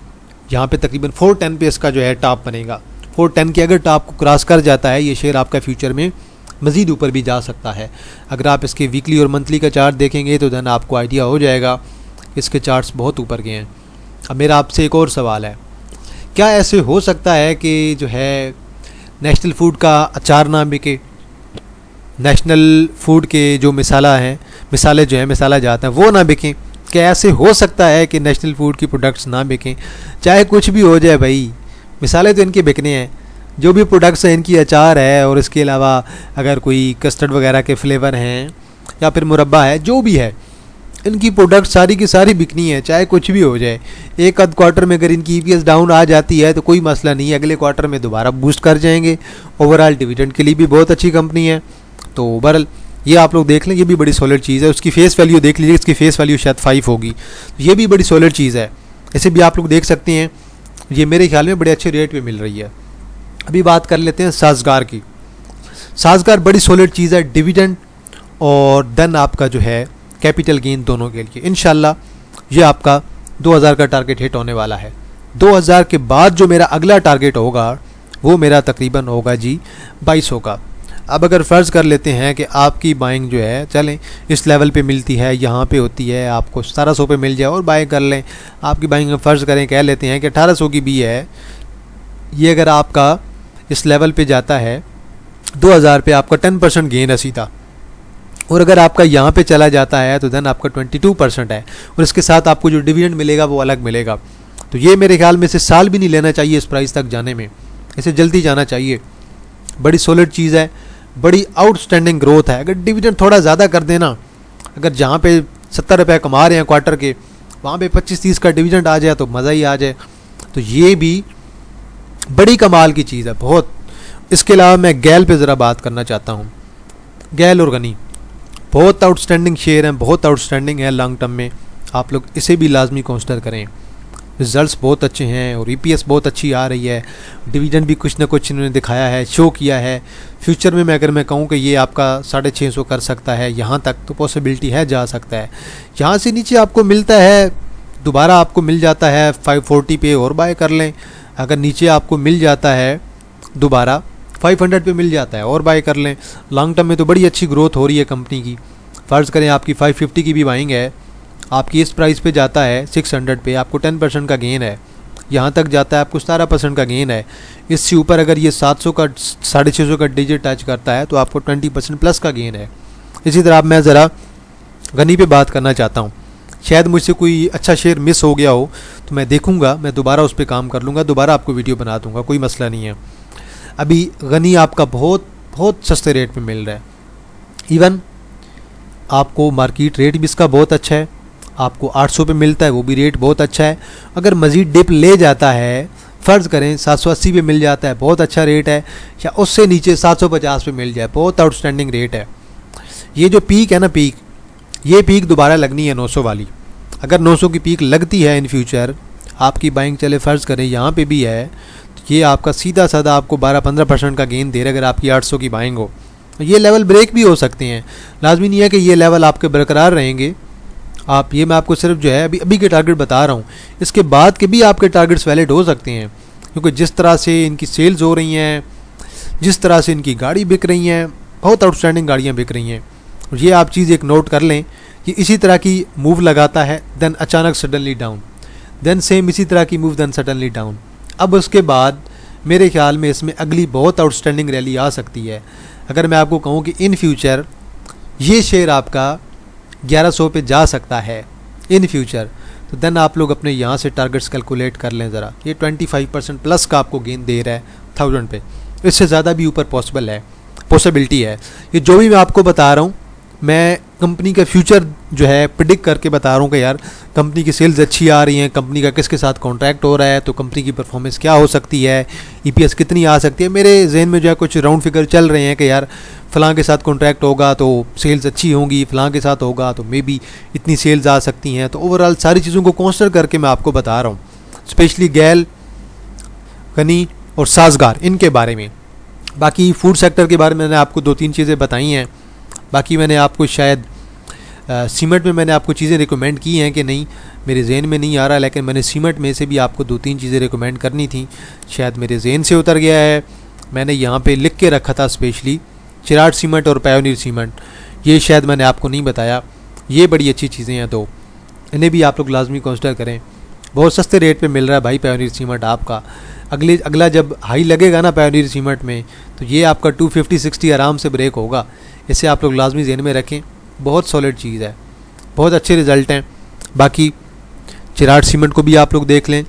यहाँ पे तकरीबन 410 पे इसका जो है टॉप बनेगा। 410 के अगर टॉप को क्रॉस कर जाता है ये शेयर आपका फ्यूचर में मज़ीद ऊपर भी जा सकता है। अगर आप इसके वीकली और मंथली का चार्ट देखेंगे तो देन आपको आइडिया हो जाएगा इसके चार्ट्स बहुत ऊपर गए हैं। अब मेरा आपसे एक और सवाल है, क्या ऐसे हो सकता है कि जो है नेशनल फूड का अचार ना बिके, नेशनल फूड के जो मिसाले जो हैं मिसाला जाता है वो ना बिकें? क्या ऐसे हो सकता है कि नेशनल फूड की प्रोडक्ट्स ना बिकें? चाहे कुछ भी हो जाए भाई, मिसाले तो इनके बिकने हैं। जो भी प्रोडक्ट्स हैं इनकी अचार है और इसके अलावा अगर कोई कस्टर्ड वगैरह के फ्लेवर हैं या फिर मुरब्बा है, जो भी है इनकी प्रोडक्ट सारी की सारी बिकनी है, चाहे कुछ भी हो जाए। एक आध क्वार्टर में अगर इनकी ईपीएस डाउन आ जाती है तो कोई मसला नहीं है, अगले क्वार्टर में दोबारा बूस्ट कर जाएंगे। ओवरऑल डिविडेंड के लिए भी बहुत अच्छी कंपनी है। तो ओवरऑल ये आप लोग देख लें, ये भी बड़ी सॉलिड चीज़ है। उसकी फेस वैल्यू देख लीजिए, इसकी फेस वैल्यू शायद 5 होगी, तो ये भी बड़ी सॉलिड चीज़ है। इसे भी आप लोग देख सकते हैं, ये मेरे ख्याल में बड़े अच्छे रेट पे मिल रही है। अभी बात कर लेते हैं साज़गार की। साज़गार बड़ी सॉलिड चीज़ है, डिविडेंड और देन आपका जो है कैपिटल गेन दोनों के लिए इंशाल्लाह ये आपका 2000 का टारगेट हिट होने वाला है। 2000 के बाद जो मेरा अगला टारगेट होगा वो मेरा तकरीबन होगा जी 2200 का। अब अगर फ़र्ज़ कर लेते हैं कि आपकी बाइंग जो है चलें इस लेवल पे मिलती है, यहाँ पे होती है, आपको 1700 पे मिल जाए और बाय कर लें। आपकी बाइंग फ़र्ज़ करें कह लेते हैं कि 1800 की भी है, ये अगर आपका इस लेवल पे जाता है 2000 पे आपका 10% गेन है सीधा। और अगर आपका यहाँ पे चला जाता है तो देन आपका 22% है और इसके साथ आपको जो डिविडेंड मिलेगा वो अलग मिलेगा। तो ये मेरे ख्याल में इसे साल भी नहीं लेना चाहिए इस प्राइस तक जाने में, इसे जल्दी जाना चाहिए। बड़ी सॉलिड चीज़ है, बड़ी आउटस्टैंडिंग ग्रोथ है। अगर डिविडेंड थोड़ा ज़्यादा कर देना, अगर जहाँ पे 70 रुपये कमा रहे हैं क्वार्टर के, वहाँ पे 25-30 का डिविडेंड आ जाए तो मज़ा ही आ जाए। तो ये भी बड़ी कमाल की चीज़ है बहुत। इसके अलावा मैं गैल पे ज़रा बात करना चाहता हूँ। गैल और गनी बहुत आउटस्टैंडिंग शेयर हैं, बहुत आउटस्टैंडिंग है लॉन्ग टर्म में। आप लोग इसे भी लाजमी कंसिडर करें। रिज़ल्ट्स बहुत अच्छे हैं और ईपीएस बहुत अच्छी आ रही है, डिविडेंड भी कुछ ना कुछ इन्होंने दिखाया है, शो किया है। फ्यूचर में अगर मैं कहूँ कि ये आपका 650 कर सकता है, यहाँ तक तो पॉसिबिलिटी है, जा सकता है। यहाँ से नीचे आपको मिलता है, दोबारा आपको मिल जाता है 540 पे और बाय कर लें। अगर नीचे आपको मिल जाता है दोबारा 500 पे मिल जाता है और बाय कर लें। लॉन्ग टर्म में तो बड़ी अच्छी ग्रोथ हो रही है कंपनी की। फ़र्ज़ करें आपकी 550 की भी बाइंग है, आपकी इस प्राइस पे जाता है 600 पे, आपको 10% का गेन है। यहाँ तक जाता है आपको 17% का गेन है। इससे ऊपर अगर ये 700 का 650 का डिजिट टच करता है तो आपको 20% प्लस का गेन है। इसी तरह मैं ज़रा गनी पे बात करना चाहता हूँ। शायद मुझसे कोई अच्छा शेयर मिस हो गया हो तो मैं देखूँगा, मैं दोबारा उस पर काम कर लूँगा, दोबारा आपको वीडियो बना दूँगा, कोई मसला नहीं है। अभी गनी आपका बहुत सस्ते रेट पे मिल रहा है। इवन आपको मार्केट रेट भी इसका बहुत अच्छा है, आपको 800 पे मिलता है, वो भी रेट बहुत अच्छा है। अगर मज़ीद डिप ले जाता है, फ़र्ज़ करें 780 पे मिल जाता है, बहुत अच्छा रेट है, या उससे नीचे 750 पे मिल जाए, बहुत आउटस्टैंडिंग रेट है। ये जो पीक है ना, ये पीक दोबारा लगनी है 900 वाली। अगर 900 की पीक लगती है इन फ्यूचर, आपकी बाइंग चले फ़र्ज़ करें यहाँ पे भी है, तो ये आपका सीधा साधा आपको 12-15% का गेन दे रहा है। अगर आपकी 800 की बाइंग हो तो ये लेवल ब्रेक भी हो सकते हैं, लाजमी नहीं है कि ये लेवल आपके बरकरार रहेंगे। आप ये मैं आपको सिर्फ जो है अभी के टारगेट बता रहा हूँ, इसके बाद के भी आपके टारगेट्स वैलिड हो सकते हैं, क्योंकि जिस तरह से इनकी सेल्स हो रही हैं, जिस तरह से इनकी गाड़ी बिक रही हैं, बहुत आउटस्टैंडिंग गाड़ियाँ बिक रही हैं। और ये आप चीज़ एक नोट कर लें कि इसी तरह की मूव लगाता है, देन अचानक सडनली डाउन, देन सेम इसी तरह की मूव, देन सडनली डाउन। अब उसके बाद मेरे ख्याल में इसमें अगली बहुत आउटस्टैंडिंग रैली आ सकती है। अगर मैं आपको कहूँ कि इन फ्यूचर ये शेयर आपका 1100 पे जा सकता है इन फ्यूचर, तो देन आप लोग अपने यहाँ से टारगेट्स कैलकुलेट कर लें ज़रा। ये 25% प्लस का आपको गेन दे रहा है 1000 पे, इससे ज़्यादा भी ऊपर पॉसिबिलिटी है। ये जो भी मैं आपको बता रहा हूँ, मैं कंपनी का फ्यूचर जो है प्रिडिक्ट करके बता रहा हूँ कि यार कंपनी की सेल्स अच्छी आ रही हैं, कंपनी का किसके साथ कॉन्ट्रैक्ट हो रहा है, तो कंपनी की परफॉर्मेंस क्या हो सकती है, ईपीएस कितनी आ सकती है। मेरे जहन में जो है कुछ राउंड फिगर चल रहे हैं कि यार फ़लाँ के साथ कॉन्ट्रैक्ट होगा तो सेल्स अच्छी होंगी, फ़लाँ के साथ होगा तो मे बी इतनी सेल्स आ सकती हैं। तो ओवरऑल सारी चीज़ों को कंसिडर करके मैं आपको बता रहा हूँ, स्पेशली गैल, गनी और साजगार, इनके बारे में। बाकी फूड सेक्टर के बारे में मैंने आपको 2-3 चीज़ें बताई हैं। बाकी मैंने आपको शायद सीमेंट में मैंने आपको चीज़ें रिकमेंड की हैं कि नहीं, मेरे जहन में नहीं आ रहा, लेकिन मैंने सीमेंट में से भी आपको 2-3 चीज़ें रिकमेंड करनी थी, शायद मेरे जहन से उतर गया है। मैंने यहाँ पे लिख के रखा था स्पेशली चिराग सीमेंट और पायोनियर सीमेंट, ये शायद मैंने आपको नहीं बताया। ये बड़ी अच्छी चीज़ें हैं, तो इन्हें भी आप लोग लाजमी कंसिडर करें। बहुत सस्ते रेट पे मिल रहा है भाई पायोनियर सीमेंट आपका। अगला जब हाई लगेगा ना पायोनियर सीमेंट में, तो ये आपका 250-60 आराम से ब्रेक होगा। इसे आप लोग लाजमी ज़हन में रखें, बहुत सॉलिड चीज़ है, बहुत अच्छे रिज़ल्ट हैं। बाकी चिराग सीमेंट को भी आप लोग देख लें,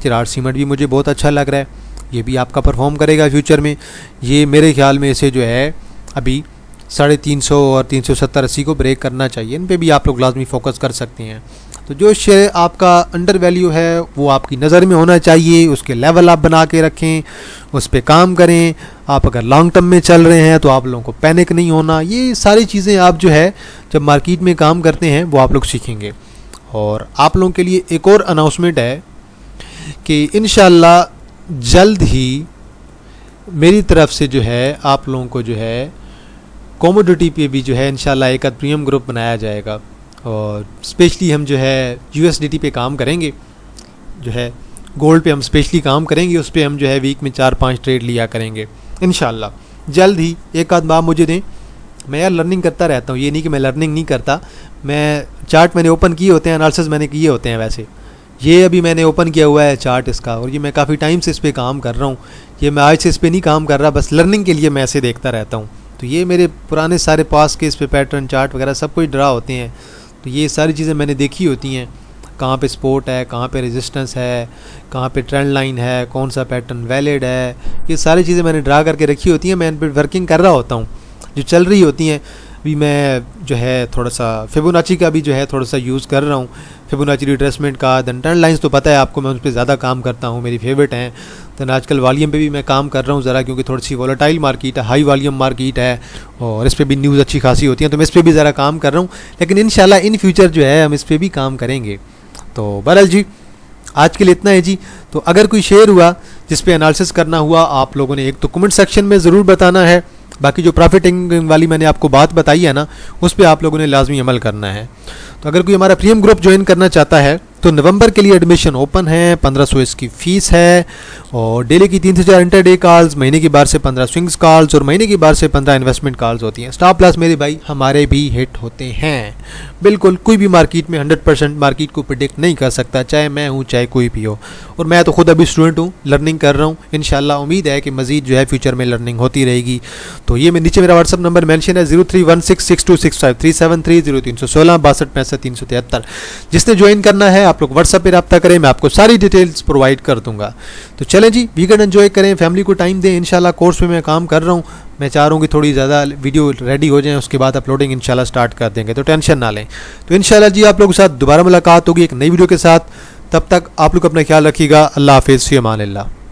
चिराग सीमेंट भी मुझे बहुत अच्छा लग रहा है, ये भी आपका परफॉर्म करेगा फ्यूचर में। ये मेरे ख्याल में इसे जो है अभी 350 और 370-80 को ब्रेक करना चाहिए। इन पे भी आप लोग लाजमी फोकस कर सकते हैं। तो जो शेयर आपका अंडर वैल्यू है वो आपकी नज़र में होना चाहिए, उसके लेवल आप बना के रखें, उस पर काम करें। आप अगर लॉन्ग टर्म में चल रहे हैं तो आप लोगों को पैनिक नहीं होना। ये सारी चीज़ें आप जो है जब मार्केट में काम करते हैं वो आप लोग सीखेंगे। और आप लोगों के लिए एक और अनाउंसमेंट है कि इंशाल्लाह जल्द ही मेरी तरफ से जो है आप लोगों को जो है कमोडिटी पे भी जो है इंशाल्लाह एक प्रीमियम ग्रुप बनाया जाएगा, और स्पेशली हम जो है यूएसडीटी पे काम करेंगे, जो है गोल्ड पे हम स्पेशली काम करेंगे। उस पर हम जो है वीक में 4-5 ट्रेड लिया करेंगे इंशाल्लाह। जल्द ही एक आध बार मुझे दें, मैं यार लर्निंग करता रहता हूँ, ये नहीं कि मैं लर्निंग नहीं करता। मैं चार्ट मैंने ओपन किए होते हैं, एनालिसिस मैंने किए होते हैं। वैसे ये अभी मैंने ओपन किया हुआ है चार्ट इसका, और ये मैं काफ़ी टाइम से इस पर काम कर रहा हूँ। ये मैं आज से इस पर नहीं काम कर रहा, बस लर्निंग के लिए मैं ऐसे देखता रहता हूँ। तो ये मेरे पुराने सारे पास के इस पर पैटर्न चार्ट वगैरह सब कुछ ड्रा होते हैं। तो ये सारी चीज़ें मैंने देखी होती हैं, कहाँ पे सपोर्ट है, कहाँ पे रेजिस्टेंस है, कहाँ पे ट्रेंड लाइन है, कौन सा पैटर्न वैलिड है, ये सारी चीज़ें मैंने ड्रा करके रखी होती हैं। मैं इन पर वर्किंग कर रहा होता हूँ, जो चल रही होती हैं। अभी मैं जो है थोड़ा सा फिबोनाची का भी जो है थोड़ा सा यूज़ कर रहा हूँ, फिबोनाची रिट्रेसमेंट का। देन ट्रेंड लाइंस तो पता है आपको, मैं उस पर ज़्यादा काम करता हूँ, मेरी फेवरेट हैं। देन आजकल वॉल्यूम पे भी मैं काम कर रहा हूँ ज़रा, क्योंकि थोड़ी सी वॉलेटाइल मार्केट है, हाई वॉल्यूम मार्केट है, और इस पर भी न्यूज़ अच्छी खासी होती है, तो मैं इस पर भी ज़रा काम कर रहा हूँ। लेकिन इंशाल्लाह इन फ्यूचर जो है हम इस पर भी काम करेंगे। तो बहरहाल जी आज के लिए इतना है जी। तो अगर कोई शेयर हुआ जिस पे एनालिसिस करना हुआ, आप लोगों ने एक तो कमेंट सेक्शन में ज़रूर बताना है। बाकी जो प्रॉफिटिंग वाली मैंने आपको बात बताई है ना, उस पर आप लोगों ने लाजमी अमल करना है। तो अगर कोई हमारा प्रीमियम ग्रुप ज्वाइन करना चाहता है तो नवंबर के लिए एडमिशन ओपन है, 1500 इसकी फ़ीस है, और डेली की 3 से 4 इंटरडे कॉल्स, महीने की बार से 15 स्विंग्स कॉल्स, और महीने की बार से 15 इन्वेस्टमेंट कॉल्स होती हैं। स्टॉप लॉस मेरे भाई हमारे भी हिट होते हैं। बिल्कुल कोई भी मार्केट में 100% मार्केट को प्रिडिक्ट नहीं कर सकता, चाहे मैं हूँ चाहे कोई भी हो। और मैं तो खुद अभी स्टूडेंट हूँ, लर्निंग कर रहा हूँ। इंशाल्लाह उम्मीद है कि मज़ीद जो है फ्यूचर में लर्निंग होती रहेगी। तो ये नीचे मेरा व्हाट्सअप नंबर मेंशन है 031662653730 0316 62 65 373। जिसने ज्वाइन करना है आप लोग व्हाट्सएप पे रब्ता करें, मैं आपको सारी डिटेल्स प्रोवाइड कर दूंगा। तो चलें जी, वीकेंड एंजॉय करें, फैमिली को टाइम दें। इंशाल्लाह कोर्स में मैं काम कर रहा हूँ, मैं चाह रहा हूँ कि थोड़ी ज़्यादा वीडियो रेडी हो जाए, उसके बाद अपलोडिंग इंशाल्लाह स्टार्ट कर देंगे, तो टेंशन ना लें। तो इंशाल्लाह जी आप लोगों के साथ दोबारा मुलाकात होगी एक नई वीडियो के साथ। तब तक आप लोग अपना ख्याल रखिएगा। अल्लाह हाफिज़, फ़ी अमान अल्लाह।